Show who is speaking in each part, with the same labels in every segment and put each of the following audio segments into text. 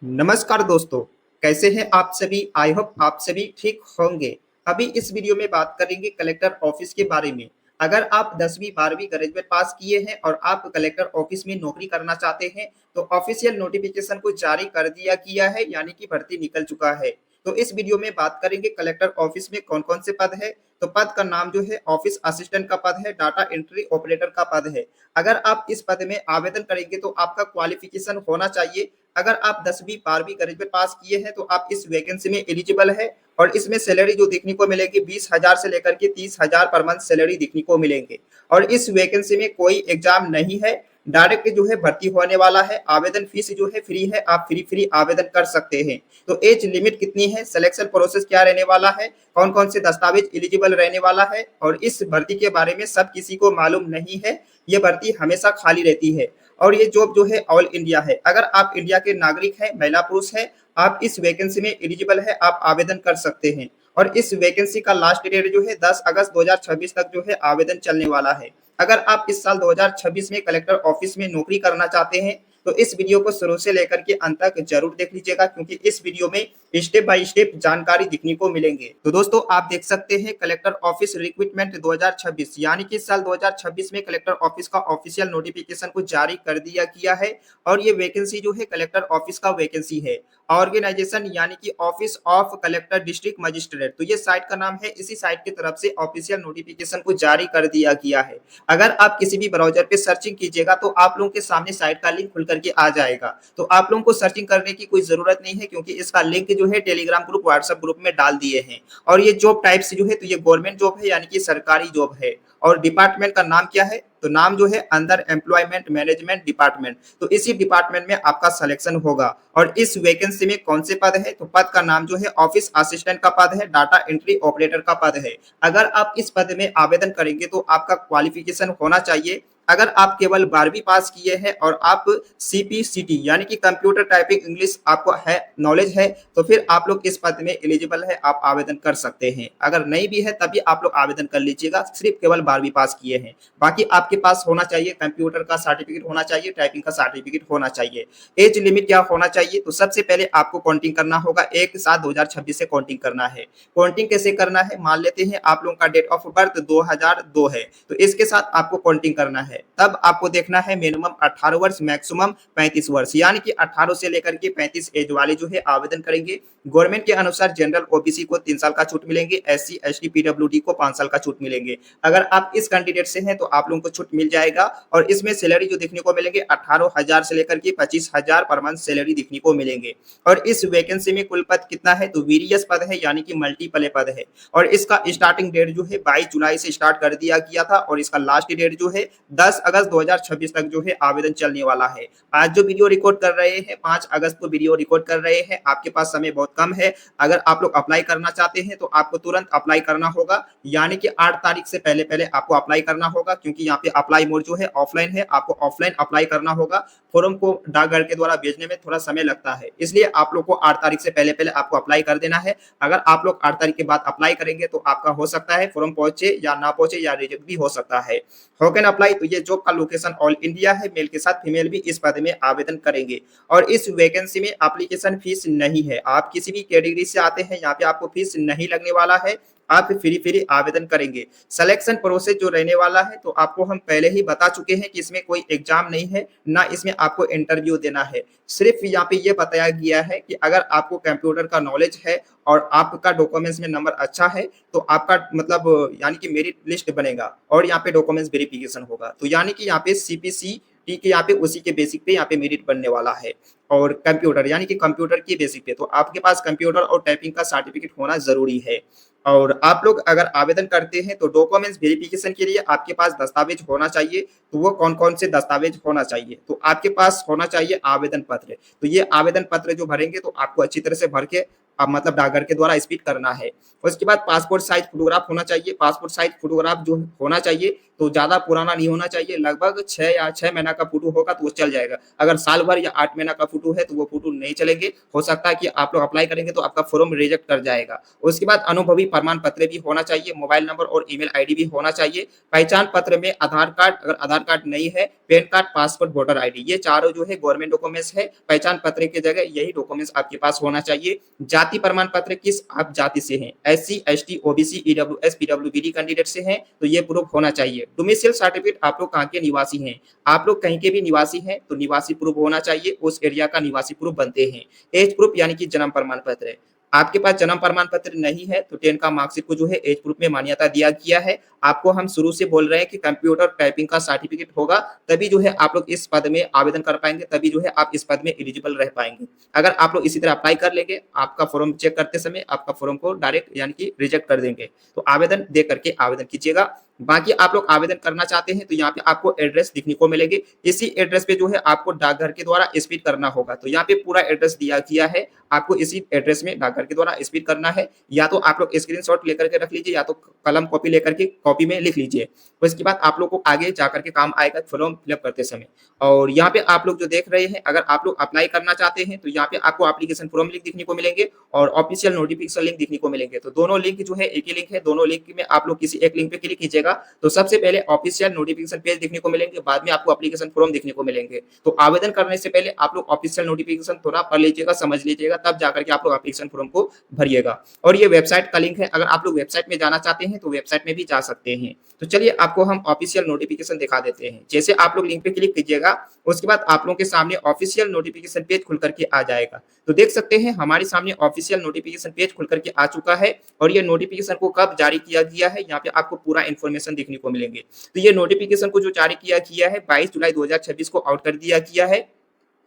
Speaker 1: नमस्कार दोस्तों, कैसे हैं आप सभी? आई होप आप सभी ठीक होंगे। अभी इस वीडियो में बात करेंगे कलेक्टर ऑफिस के बारे में। अगर आप 10वीं 12वीं ग्रेजुएट पास किए हैं और आप कलेक्टर ऑफिस में नौकरी करना चाहते हैं, तो ऑफिशियल नोटिफिकेशन को जारी कर दिया गया है, यानी कि भर्ती निकल चुका है। तो इस वीडियो में बात करेंगे कलेक्टर ऑफिस में कौन-कौन से पद है। तो पद का नाम जो है ऑफिस असिस्टेंट का पद है, डाटा एंट्री ऑपरेटर का पद है। अगर आप इस पद में आवेदन करेंगे तो आपका क्वालिफिकेशन होना चाहिए। अगर आप 10वीं 12वीं ग्रेजुएट पास किए हैं तो आप इस वैकेंसी में एलिजिबल है और इसमें सैलरी जो देखने को मिलेगी 20,000 से लेकर के 30,000 पर मंथ सैलरी देखने को मिलेंगे। और इस वैकेंसी में कोई एग्जाम नहीं है, डायरेक्ट जो है भर्ती होने वाला है। आवेदन फीस जो है फ्री है, आप फ्री आवेदन कर सकते हैं। तो एज लिमिट कितनी है, सिलेक्शन प्रोसेस क्या रहने वाला है, कौन कौन से दस्तावेज एलिजिबल रहने वाला है, और इस भर्ती के बारे में सब किसी को मालूम नहीं है। ये भर्ती हमेशा खाली रहती है और ये जॉब जो है ऑल इंडिया है। अगर आप इंडिया के नागरिक हैं, महिला पुरुष हैं, आप इस वैकेंसी में एलिजिबल है, आप आवेदन कर सकते हैं। और इस वैकेंसी का लास्ट डेट जो है 10 अगस्त 2026 तक जो है आवेदन चलने वाला है। अगर आप इस साल 2026 में कलेक्टर ऑफिस में नौकरी करना चाहते हैं तो इस वीडियो को शुरू से लेकर के अंत तक जरूर देख लीजिएगा, क्योंकि इस वीडियो में स्टेप बाय स्टेप जानकारी दिखने को मिलेंगे। तो दोस्तों आप देख सकते हैं कलेक्टर ऑफिस रिक्रूटमेंट 2026, यानी कि साल 2026 में कलेक्टर ऑफिस का ऑफिशियल नोटिफिकेशन को जारी कर दिया गया है। और ये वैकेंसी जो है कलेक्टर ऑफिस का वैकेंसी है। ऑर्गेनाइजेशन यानी कि office of collector district magistrate, तो ये साइट का नाम है। इसी साइट की तरफ से ऑफिशियल नोटिफिकेशन को जारी कर दिया गया है। अगर आप किसी भी ब्राउजर पे सर्चिंग कीजिएगा तो आप लोगों के सामने साइट का लिंक खुल करके आ जाएगा। तो आप लोगों को सर्चिंग करने की कोई जरूरत नहीं है, क्योंकि इसका लिंक जो है टेलीग्राम ग्रुप, व्हाट्सएप ग्रुप में डाल दिए हैं। और ये जॉब टाइप्स जो है तो ये गवर्नमेंट जॉब है, यानी कि सरकारी जॉब है। और डिपार्टमेंट का नाम क्या है, तो नाम जो है अंडर एम्प्लॉयमेंट मैनेजमेंट डिपार्टमेंट। तो इसी डिपार्टमेंट में आपका सिलेक्शन होगा। और इस वैकेंसी में कौन से पद है, तो पद का नाम जो है ऑफिस असिस्टेंट का पद है, डाटा एंट्री ऑपरेटर का पद है। अगर आप इस पद में आवेदन करेंगे तो आपका क्वालिफिकेशन होना चाहिए। अगर आप केवल 12वीं पास किए हैं और आप सीपीसीटी यानी कि कंप्यूटर टाइपिंग इंग्लिश आपको है, नॉलेज है, तो फिर आप लोग इस पद में एलिजिबल है, आप आवेदन कर सकते हैं। अगर नहीं भी है तभी आप लोग आवेदन कर लीजिएगा, सिर्फ केवल 12वीं पास किए हैं। बाकी आपके पास होना चाहिए कंप्यूटर का सर्टिफिकेट होना चाहिए, टाइपिंग का सर्टिफिकेट होना चाहिए। एज लिमिट क्या होना चाहिए, तो सबसे पहले आपको काउंटिंग करना होगा, 1/7/2026 से काउंटिंग करना है। काउंटिंग कैसे करना है, मान लेते हैं आप लोगों का डेट ऑफ बर्थ 2002 है, तो इसके साथ आपको काउंटिंग करना है। तब आपको देखना है मिनिमम 18 वर्ष, मैक्सिमम 35 वर्ष, यानी कि 18 से लेकर के 35 एज वाले जो है आवेदन करेंगे। गवर्नमेंट के अनुसार जनरल ओबीसी को 3 साल का छूट मिलेंगे, एससी एसटी पीडब्ल्यूडी को 5 साल का छूट मिलेंगे। अगर आप इस कैंडिडेट से हैं तो आप लोगों को छूट मिल जाएगा। और इसमें सैलरी जो देखने को मिलेंगे 18,000 से लेकर के 25,000 पर मंथ सैलरी देखने को मिलेंगे। और इस वैकेंसी में कुल पद कितना है, तो वीरियस पद है, यानी कि मल्टीपल पद है। और इसका स्टार्टिंग डेट जो है 22 जुलाई से स्टार्ट कर दिया गया था और इसका लास्ट डेट जो है 10 अगस्त 2026 तक जो है आवेदन चलने वाला है। आज जो वीडियो रिकॉर्ड कर रहे हैं 5 अगस्त को वीडियो रिकॉर्ड कर रहे हैं, आपके पास समय बहुत कम है। अगर आप लोग अप्लाई करना चाहते हैं तो आपको तुरंत अप्लाई करना होगा, यानी कि 8 तारीख से पहले पहले आपको अप्लाई करना होगा, क्योंकि यहाँ पे अप्लाई मोड जो है ऑफलाइन है, आपको ऑफलाइन अप्लाई करना होगा। फॉर्म को डाकघर के द्वारा भेजने में थोड़ा समय लगता है, इसलिए आप लोग को 8 तारीख से पहले पहले आपको अप्लाई कर देना है। अगर आप लोग 8 तारीख के बाद अप्लाई करेंगे तो आपका हो सकता है फॉर्म पहुंचे या ना पहुंचे, या रिजेक्ट भी हो सकता है। हाउ कैन अप्लाई, तो ये जॉब का लोकेशन ऑल इंडिया है, मेल के साथ फीमेल भी इस पद में आवेदन करेंगे। और इस वैकेंसी में एप्लीकेशन फीस नहीं है। आप किसी भी कैटेगरी से आते हैं, यहाँ पे आपको फीस नहीं लगने वाला है, आप फ्री आवेदन करेंगे। सिलेक्शन प्रोसेस जो रहने वाला है तो आपको हम पहले ही बता चुके हैं कि इसमें कोई एग्जाम नहीं है, ना इसमें आपको इंटरव्यू देना है। सिर्फ यहाँ पे ये बताया गया है कि अगर आपको कंप्यूटर का नॉलेज है और आपका डॉक्यूमेंट्स में नंबर अच्छा है तो आपका मतलब यानी कि मेरिट लिस्ट बनेगा और यहाँ पे डॉक्यूमेंट्स वेरिफिकेशन होगा। तो यानी कि यहाँ पे सीपीसी ठीक है, यहाँ पे उसी के बेसिक पे यहाँ पे मेरिट बनने वाला है। और कंप्यूटर यानी कि कंप्यूटर के बेसिक पे तो आपके पास कंप्यूटर और टाइपिंग का सर्टिफिकेट होना जरूरी है। और आप लोग अगर आवेदन करते हैं तो डॉक्यूमेंट्स वेरिफिकेशन के लिए आपके पास दस्तावेज होना चाहिए। तो वो कौन कौन से दस्तावेज होना चाहिए, तो आपके पास होना चाहिए आवेदन पत्र। तो ये आवेदन पत्र जो भरेंगे तो आपको अच्छी तरह से भर के आप मतलब डाकघर के द्वारा स्पीड करना है। उसके बाद पासपोर्ट साइज फोटोग्राफ होना चाहिए। पासपोर्ट साइज फोटोग्राफ जो होना चाहिए तो ज़्यादा पुराना नहीं होना चाहिए, लगभग 6 या 6 महीना का फ़ोटो होगा तो वो चल जाएगा। अगर साल भर या 8 महीना का फ़ोटो है तो वो फ़ोटो नहीं चलेंगे, हो सकता है कि आप लोग अप्लाई करेंगे तो आपका फ़ॉर्म रिजेक्ट कर जाएगा। उसके बाद अनुभवी प्रमाण पत्र भी होना चाहिए, मोबाइल नंबर और ईमेल आईडी भी होना चाहिए। पहचान पत्र में आधार कार्ड, अगर आधार कार्ड नहीं है, pan card, passport, voter ID, ये चारों जो है गवर्नमेंट डॉक्यूमेंट्स है। पहचान पत्र की जगह यही डॉक्यूमेंट्स आपके पास होना चाहिए। जाति प्रमाण पत्र, किस आप जाति से हैं, SC, ST, OBC, EWS, PWB candidate से हैं तो ये प्रूफ होना चाहिए। डोमिसाइल सर्टिफिकेट, आप लोग कहाँ के निवासी हैं, आप लोग कहीं के भी निवासी हैं तो निवासी प्रूफ होना चाहिए, उस एरिया का निवासी प्रूफ बनते हैं। एज प्रूफ यानी कि जन्म प्रमाण पत्र, आपके पास जन्म प्रमाण पत्र नहीं है तो 10 का मार्कशीट को जो है एज प्रूफ में मान्यता दिया गया है। आपको हम शुरू से बोल रहे हैं कि कंप्यूटर टाइपिंग का सर्टिफिकेट होगा, तभी जो है आप लोग इस पद में आवेदन कर पाएंगे, तभी जो है आप इस पद में एलिजिबल रह पाएंगे। अगर आप लोग इसी तरह अप्लाई कर लेंगे, आपका फॉर्म चेक करते समय आपका फॉर्म को डायरेक्ट यानी कि रिजेक्ट कर देंगे। तो आवेदन दे करके आवेदन कीजिएगा। बाकी आप लोग आवेदन करना चाहते हैं तो यहाँ पे आपको एड्रेस दिखने को मिलेंगे। इसी एड्रेस पे जो है आपको डाकघर के द्वारा स्पीड करना होगा। तो यहाँ पे पूरा एड्रेस दिया गया है, आपको इसी एड्रेस में डाकघर के द्वारा स्पीड करना है। या तो आप लोग स्क्रीनशॉट लेकर के रख लीजिए या तो कलम कॉपी लेकर के कॉपी में लिख लीजिए। तो इसके बाद आप लोग को आगे जाकर के काम आएगा फॉर्म फिलअप करते समय। और यहाँ पे आप लोग जो देख रहे हैं, अगर आप लोग अप्लाई करना चाहते हैं तो यहाँ पे आपको एप्लीकेशन फॉर्म लिंक दिखने को मिलेंगे और ऑफिशियल नोटिफिकेशन लिंक दिखने को मिलेंगे। तो दोनों लिंक जो है एक ही लिंक है, दोनों लिंक में आप लोग किसी एक लिंक पे क्लिक कीजिएगा तो सबसे पहले ऑफिशियल नोटिफिकेशन पेज दिखने को मिलेंगे, बाद में आपको एप्लीकेशन फॉर्म दिखने को मिलेंगे। तो आवेदन करने से पहले आप लोग ऑफिशियल नोटिफिकेशन थोड़ा पढ़ लीजिएगा, समझ लीजिएगा, तब जाकर के आप लोग एप्लीकेशन फॉर्म को भरिएगा। और ये वेबसाइट का लिंक है, अगर आप लोग वेबसाइट में जाना चाहते हैं तो वेबसाइट में भी जा सकते हैं। तो चलिए आपको हम ऑफिशियल नोटिफिकेशन दिखा देते हैं। जैसे आप लोग लिंक पे क्लिक कीजिएगा, उसके बाद आप लोगों के सामने ऑफिशियल नोटिफिकेशन पेज खुल करके आ जाएगा। तो देख सकते हैं हमारे सामने ऑफिशियल नोटिफिकेशन पेज खुल करके आ चुका है। और ये नोटिफिकेशन को कब जारी किया गया है, यहाँ पे आपको पूरा इन्फॉर्मेशन देखने को मिलेंगे। तो ये नोटिफिकेशन को जो जारी किया गया है 22 जुलाई 2026 को आउट कर दिया गया है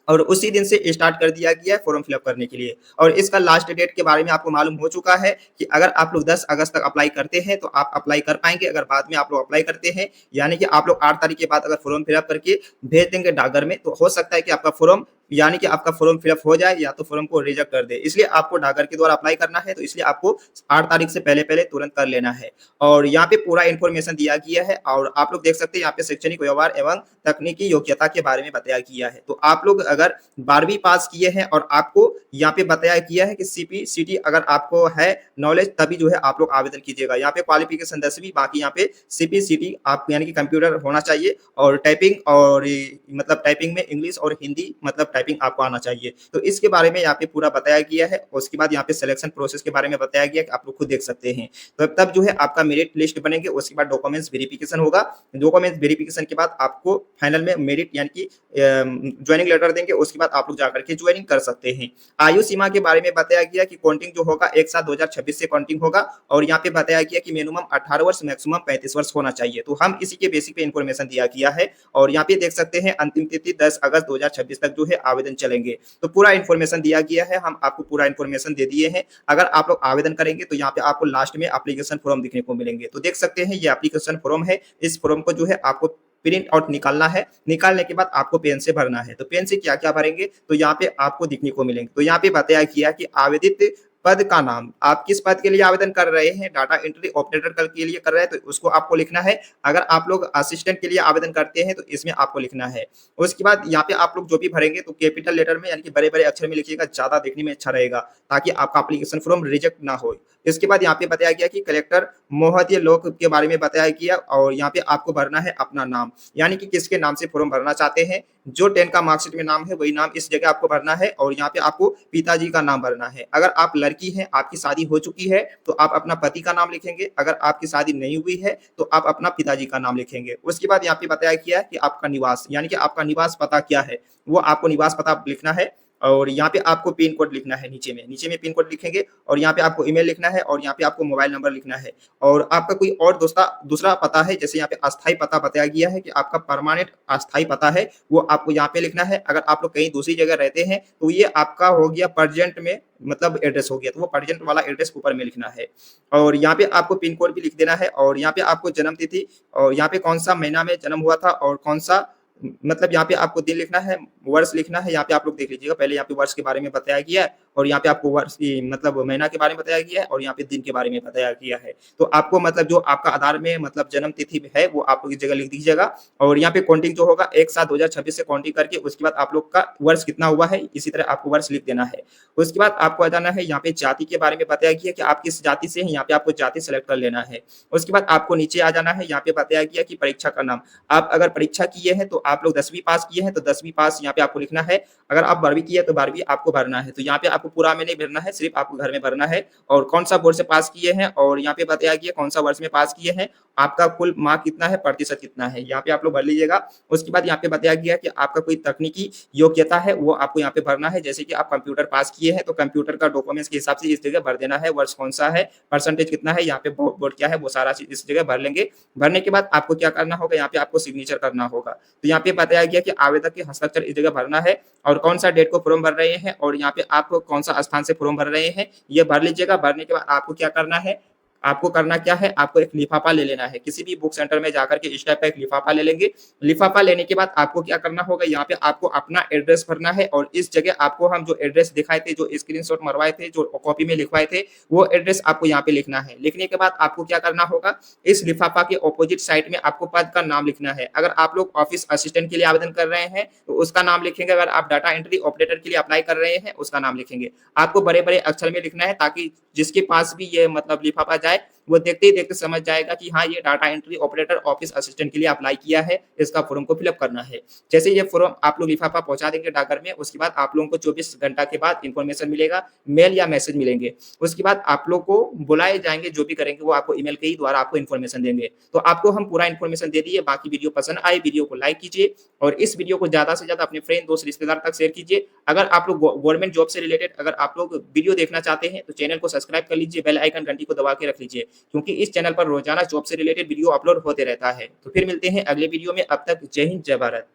Speaker 1: और उसी दिन से स्टार्ट कर दिया गया है फॉर्म फिलअप करने के लिए। और इसका लास्ट डेट के बारे में आपको मालूम हो चुका है कि अगर आप लोग 10 अगस्त तक अप्लाई करते हैं तो आप अप्लाई कर पाएंगे। अगर बाद में आप लोग अप्लाई करते हैं यानी कि आप लोग 8 तारीख के बाद अगर फॉर्म फिलअप करके भेज देंगे डाकघर में, तो हो सकता है कि आपका फॉर्म यानी कि आपका फॉर्म फिलअप हो जाए या तो फॉर्म को रिजेक्ट कर दे। इसलिए आपको डाकघर के द्वारा अप्लाई करना है, तो इसलिए आपको 8 तारीख से पहले पहले तुरंत कर लेना है। और यहाँ पे पूरा इन्फॉर्मेशन दिया गया है और आप लोग देख सकते हैं यहाँ पे शैक्षणिक व्यवहार एवं तकनीकी योग्यता के बारे में बताया गया है। तो आप लोग अगर 12वीं पास किए हैं और आपको यहाँ पे बताया गया है कि सीपीसीटी अगर आपको है नॉलेज, तभी जो है आप लोग आवेदन कीजिएगा। यहाँ पे क्वालिफिकेशन 10वीं, बाकी यहाँ पे सीपीसीटी आप यानी कि कंप्यूटर होना चाहिए और टाइपिंग और मतलब टाइपिंग में इंग्लिश और हिंदी मतलब टाइपिंग आपको आना चाहिए। तो इसके बारे में यहाँ पे पूरा बताया गया है। उसके बाद यहाँ पे सिलेक्शन प्रोसेस के बारे में बताया गया है कि आप लोग खुद देख सकते हैं। तो तब जो है आपका मेरिट लिस्ट बनेंगे, उसके बाद डॉक्यूमेंट्स वेरिफिकेशन होगा। डॉक्यूमेंट्स वेरिफिकेशन के बाद आपको फाइनल में मेरिट यानी कि ज्वाइनिंग लेटर देंगे, उसके बाद आप लोग जाकर के ज्वाइनिंग कर सकते हैं। आयु सीमा के बारे में बताया गया कि काउंटिंग जो होगा 1/7/2026 से काउंटिंग होगा और यहाँ पे बताया गया कि मिनिमम 18 वर्ष मैक्सिमम 35 वर्ष होना चाहिए। तो हम इसी के बेसिक पे इन्फॉर्मेशन दिया गया है। और यहाँ पे देख सकते हैं अंतिम तिथि 10 अगस्त 2026 तक जो है आवेदन चलेंगे। तो पूरा इन्फॉर्मेशन दिया गया है, हम आपको पूरा इन्फॉर्मेशन दे दिए हैं। अगर आप लोग आवेदन करेंगे तो यहाँ पे आपको लास्ट में एप्लीकेशन फॉर्म देखने को मिलेंगे। तो देख सकते हैं ये एप्लीकेशन फॉर्म है। इस फॉर्म को जो है आपको प्रिंट आउट निकालना है, निकालने के बाद आपको पेन से भरना है। तो पेन से क्या क्या भरेंगे तो यहाँ पे आपको दिखने को मिलेंगे। तो यहाँ पे बताया गया कि आवेदित पद का नाम, आप किस पद के लिए आवेदन कर रहे हैं, डाटा एंट्री ऑपरेटर के लिए कर रहे हैं तो उसको आपको लिखना है। अगर आप लोग असिस्टेंट के लिए आवेदन करते हैं तो इसमें आपको लिखना है। उसके बाद यहाँ पे आप लोग जो भी भरेंगे तो कैपिटल लेटर में यानी कि बड़े बड़े अक्षर में लिखिएगा, ज्यादा देखने में अच्छा रहेगा ताकि आपका एप्लीकेशन फॉर्म रिजेक्ट ना हो। इसके बाद यहाँ पे बताया गया कि कलेक्टर महोदय लोक के बारे में बताया गया और यहाँ पे आपको भरना है अपना नाम, यानी कि किसके नाम से फॉर्म भरना चाहते हैं। जो 10 का मार्कशीट में नाम है वही नाम इस जगह आपको भरना है और यहाँ पे आपको पिताजी का नाम भरना है। अगर आप लड़की हैं, आपकी शादी हो चुकी है तो आप अपना पति का नाम लिखेंगे। अगर आपकी शादी नहीं हुई है तो आप अपना पिताजी का नाम लिखेंगे। उसके बाद यहाँ पे बताया गया है कि आपका निवास यानी कि आपका निवास पता क्या है, वो आपको निवास पता लिखना है। और यहाँ पे आपको पिन कोड लिखना है, नीचे में पिन कोड लिखेंगे और यहाँ पे आपको ईमेल लिखना है और यहाँ पे आपको मोबाइल नंबर लिखना है। और आपका कोई और दूसरा पता है, जैसे यहाँ पे अस्थाई पता बताया गया है कि आपका परमानेंट अस्थाई पता है, वो आपको यहाँ पे लिखना है। अगर आप लोग कहीं दूसरी जगह रहते हैं तो ये आपका हो गया प्रेजेंट में मतलब एड्रेस हो गया, तो वो प्रेजेंट वाला एड्रेस ऊपर में लिखना है। और यहाँ पे आपको पिन कोड भी लिख देना है और यहाँ पे आपको जन्म तिथि और यहाँ पे कौन सा महीना में जन्म हुआ था और कौन सा मतलब यहाँ पे आपको दिन लिखना है, वर्ष लिखना है। यहाँ पे आप लोग देख लीजिएगा, पहले यहाँ पे वर्ष के बारे में बताया गया है और यहाँ पे आपको वर्ष मतलब महीना के बारे में बताया गया है और यहाँ पे दिन के बारे में बताया गया है। तो आपको मतलब जो आपका आधार में मतलब जन्म तिथि है वो आप लोग इस जगह लिख दीजिएगा और यहाँ पे काउंटिंग जो होगा 1/7 2026 से काउंटिंग करके उसके बाद आप लोग का वर्ष कितना हुआ है, इसी तरह आपको वर्ष लिख देना है। उसके बाद आपको आ जाना है यहाँ पे जाति के बारे में बताया गया कि आप किस जाति से हैं, यहाँ पे आपको जाति सेलेक्ट कर लेना है। उसके बाद आपको नीचे आ जाना है, यहाँ पे बताया गया कि परीक्षा का नाम। आप अगर परीक्षा किए हैं तो आप लोग 10वीं पास किए हैं तो 10वीं पास यहाँ पे आपको लिखना है। अगर आप 12वीं किए तो 12वीं आपको भरना है। तो यहाँ पे आपको पूरा में नहीं भरना है, सिर्फ आपको घर में भरना है और कौन सा बोर्ड से पास किए हैं और यहाँ पे बताया गया कौन सा वर्ष में पास किए हैं, आपका कुल मार्क कितना है, प्रतिशत कितना है, यहाँ पे आप लोग भर लीजिएगा। उसके बाद यहाँ पे बताया गया कि आपका कोई तकनीकी योग्यता है वो आपको यहाँ पे भरना है। जैसे कि आप कंप्यूटर पास किए हैं तो कंप्यूटर का डॉक्यूमेंट्स के हिसाब से इस जगह भर देना है, वर्ष कौन सा है, परसेंटेज कितना है, यहाँ पे बोर्ड क्या है, वो सारा चीज इस जगह भर लेंगे। भरने के बाद आपको क्या करना होगा, यहाँ पे आपको सिग्नेचर करना होगा। तो यहाँ पे बताया गया कि आवेदक के हस्ताक्षर इस जगह भरना है और कौन सा डेट को फॉर्म भर रहे हैं और यहाँ पे आप कौन सा स्थान से फॉर्म भर रहे हैं ये भर लीजिएगा। भरने के बाद आपको क्या करना है, आपको करना क्या है, आपको एक लिफाफा ले लेना है। किसी भी बुक सेंटर में जाकर के इस टाइप का एक लिफाफा ले लेंगे। लिफाफा लेने के बाद आपको क्या करना होगा, यहाँ पे आपको अपना एड्रेस भरना है और इस जगह आपको हम जो एड्रेस दिखाए थे, जो स्क्रीनशॉट मरवाए थे, जो कॉपी में लिखवाए थे, वो एड्रेस आपको यहाँ पे लिखना है। लिखने के बाद आपको क्या करना होगा, इस लिफाफा के ऑपोजिट साइड में आपको पद का नाम लिखना है। अगर आप लोग ऑफिस असिस्टेंट के लिए आवेदन कर रहे हैं तो उसका नाम लिखेंगे, अगर आप डाटा एंट्री ऑपरेटर के लिए अप्लाई कर रहे हैं उसका नाम लिखेंगे। आपको बड़े बड़े अक्षर में लिखना है ताकि जिसके पास भी ये मतलब लिफाफा जाए वो देखते ही देखते समझ जाएगा कि हाँ ये data entry operator office assistant के लिए अप्लाई किया है, इसका फॉर्म को फिलअप करना है। जैसे ये फॉर्म आप लोग लिफाफा पहुंचा देंगे डाकघर में, उसके बाद आप लोगों को 24 घंटा के बाद इंफॉर्मेशन मिलेगा, मेल या मैसेज मिलेंगे। उसके बाद आप लोग को बुलाए जाएंगे, जो भी करेंगे वो आपको ईमेल के ही द्वारा आपको इन्फॉर्मेशन देंगे। तो आपको हम पूरा इन्फॉर्मेशन दे दिए। बाकी वीडियो पसंद आए वीडियो को लाइक कीजिए और इस वीडियो को ज्यादा से ज्यादा अपने फ्रेंड दोस्त रिश्तेदार तक शेयर कीजिए। अगर आप लोग गवर्नमेंट जॉब से रिलेटेड अगर आप लोग वीडियो देखना चाहते हैं तो चैनल को सब्सक्राइब कर लीजिए, बेल आइकन घंटी को दबा के रख लीजिए, क्योंकि इस चैनल पर रोजाना जॉब से रिलेटेड वीडियो अपलोड होते रहता है। तो फिर मिलते हैं अगले वीडियो में, अब तक जय हिंद जय भारत।